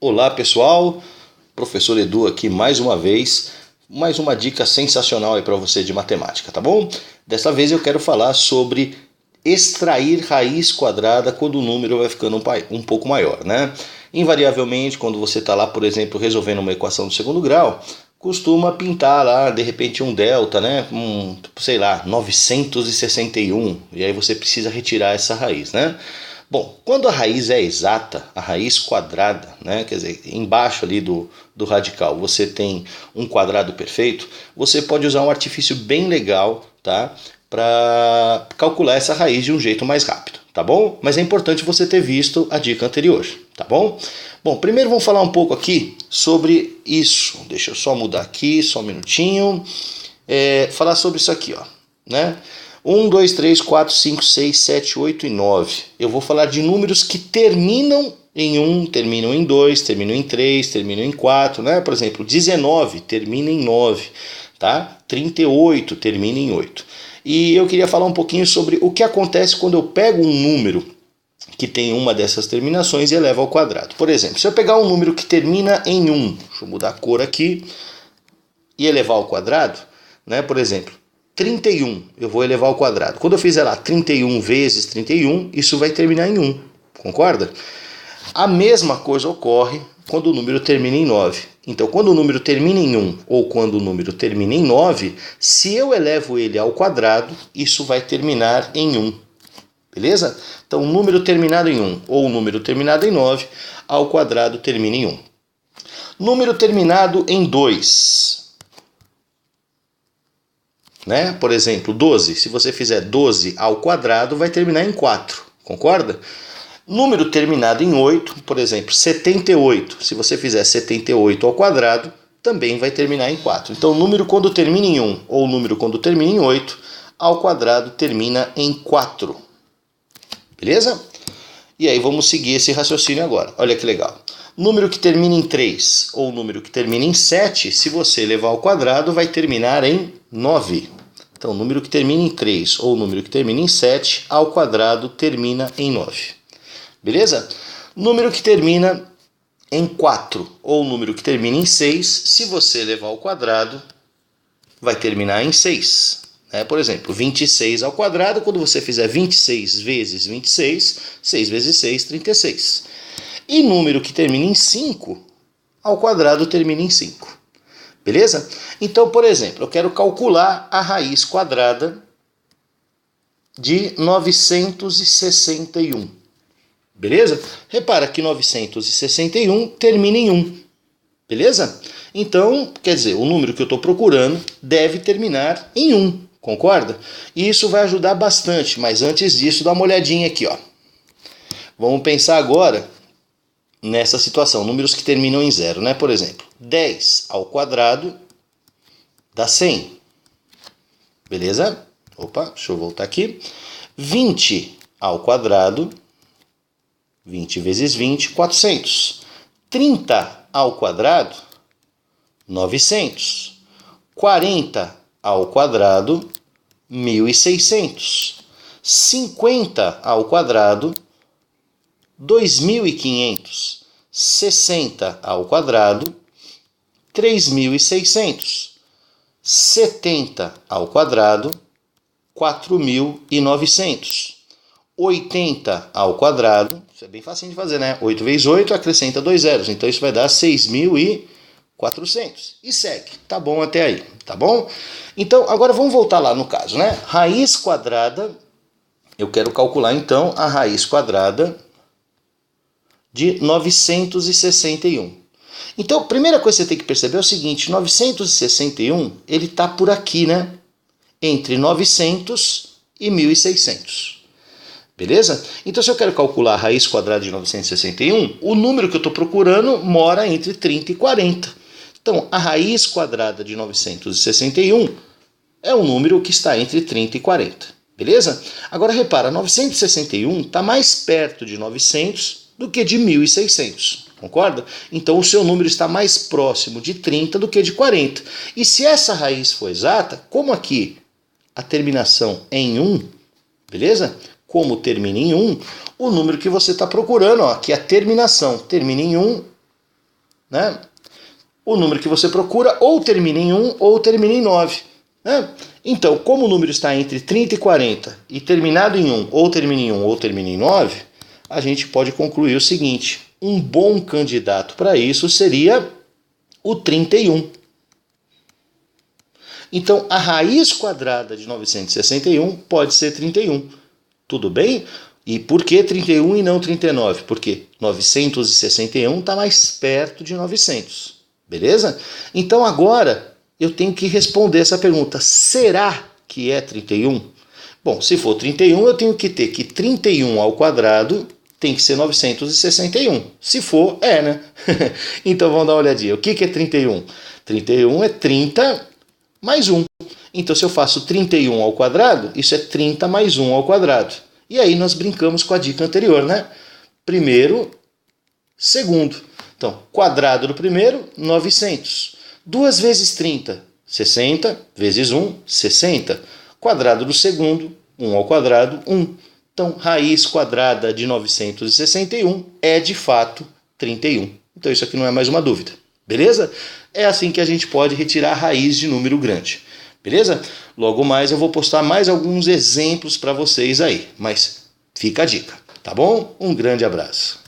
Olá pessoal, professor Edu aqui mais uma vez, mais uma dica sensacional aí para você de matemática, tá bom? Dessa vez eu quero falar sobre extrair raiz quadrada quando o número vai ficando um pouco maior, né? Invariavelmente, quando você está lá, por exemplo, resolvendo uma equação do segundo grau, costuma pintar lá, de repente, um delta, né? Sei lá, 961, e aí você precisa retirar essa raiz, né? Bom, quando a raiz é exata, a raiz quadrada, né, quer dizer, embaixo ali do radical você tem um quadrado perfeito, você pode usar um artifício bem legal, tá, para calcular essa raiz de um jeito mais rápido, tá bom? Mas é importante você ter visto a dica anterior, tá bom? Bom, primeiro vamos falar um pouco aqui sobre isso. Deixa eu só mudar aqui, só um minutinho. Falar sobre isso aqui, ó, né? 1, 2, 3, 4, 5, 6, 7, 8 e 9. Eu vou falar de números que terminam em 1, terminam em 2, terminam em 3, terminam em 4, né? Por exemplo, 19 termina em 9, tá? 38 termina em 8. E eu queria falar um pouquinho sobre o que acontece quando eu pego um número que tem uma dessas terminações e elevo ao quadrado. Por exemplo, se eu pegar um número que termina em 1, deixa eu mudar a cor aqui, e elevar ao quadrado, né? Por exemplo, 31, eu vou elevar ao quadrado. Quando eu fizer lá 31 vezes 31, isso vai terminar em 1, concorda? A mesma coisa ocorre quando o número termina em 9. Então, quando o número termina em 1 ou quando o número termina em 9, se eu elevo ele ao quadrado, isso vai terminar em 1. Beleza? Então, um número terminado em 1 ou um número terminado em 9, ao quadrado termina em 1. Número terminado em 2. Né? Por exemplo, 12. Se você fizer 12 ao quadrado, vai terminar em 4. Concorda? Número terminado em 8, por exemplo, 78. Se você fizer 78 ao quadrado, também vai terminar em 4. Então, o número quando termina em 1 ou o número quando termina em 8, ao quadrado termina em 4. Beleza? E aí vamos seguir esse raciocínio agora. Olha que legal. Número que termina em 3 ou número que termina em 7, se você levar ao quadrado, vai terminar em 9. Então, número que termina em 3 ou número que termina em 7, ao quadrado termina em 9. Beleza? Número que termina em 4 ou número que termina em 6, se você levar ao quadrado, vai terminar em 6. Por exemplo, 26 ao quadrado, quando você fizer 26 vezes 26, 6 vezes 6, 36. E número que termina em 5, ao quadrado termina em 5. Beleza? Então, por exemplo, eu quero calcular a raiz quadrada de 961. Beleza? Repara que 961 termina em 1. Beleza? Então, quer dizer, o número que eu estou procurando deve terminar em 1. Concorda? E isso vai ajudar bastante, mas antes disso, dá uma olhadinha aqui, ó. Vamos pensar agora nessa situação, números que terminam em 0, né? Por exemplo, 10 ao quadrado dá 100. Beleza? Opa, deixa eu voltar aqui. 20 ao quadrado, 20 vezes 20, 400. 30 ao quadrado, 900. 40 ao quadrado, 1.600. 50 ao quadrado, 2.500. 60 ao quadrado, 3.600. 70 ao quadrado, 4.900. 80 ao quadrado, isso é bem facinho de fazer, né? 8 vezes 8, acrescenta 2 zeros, então isso vai dar 6.400. E segue, tá bom até aí, tá bom? Então, agora vamos voltar lá no caso, né? Raiz quadrada, eu quero calcular então a raiz quadrada de 961. Então, a primeira coisa que você tem que perceber é o seguinte, 961, ele está por aqui, né? Entre 900 e 1.600. Beleza? Então, se eu quero calcular a raiz quadrada de 961, o número que eu estou procurando mora entre 30 e 40. Então, a raiz quadrada de 961 é um número que está entre 30 e 40. Beleza? Agora, repara, 961 está mais perto de 900 do que de 1.600. Concorda? Então, o seu número está mais próximo de 30 do que de 40. E se essa raiz for exata, como aqui a terminação é em 1, beleza? Como termina em 1, o número que você está procurando, ó, que a terminação termina em 1, né? O número que você procura ou termina em 1 ou termina em 9. Né? Então, como o número está entre 30 e 40 e terminado em 1 ou termina em 1 ou termina em 9, a gente pode concluir o seguinte: um bom candidato para isso seria o 31. Então, a raiz quadrada de 961 pode ser 31. Tudo bem? E por que 31 e não 39? Porque 961 está mais perto de 900. Beleza? Então, agora eu tenho que responder essa pergunta. Será que é 31? Bom, se for 31, eu tenho que ter que 31 ao quadrado tem que ser 961. Se for, é, né? Então, vamos dar uma olhadinha. O que é 31? 31 é 30 mais 1. Então, se eu faço 31 ao quadrado, isso é 30 mais 1 ao quadrado. E aí nós brincamos com a dica anterior, né? Primeiro, segundo. Então, quadrado do primeiro, 900. 2 vezes 30, 60, vezes 1, 60. Quadrado do segundo, 1 ao quadrado, 1. Então, raiz quadrada de 961 é, de fato, 31. Então, isso aqui não é mais uma dúvida. Beleza? É assim que a gente pode retirar a raiz de número grande. Beleza? Logo mais eu vou postar mais alguns exemplos para vocês aí. Mas fica a dica, tá bom? Um grande abraço.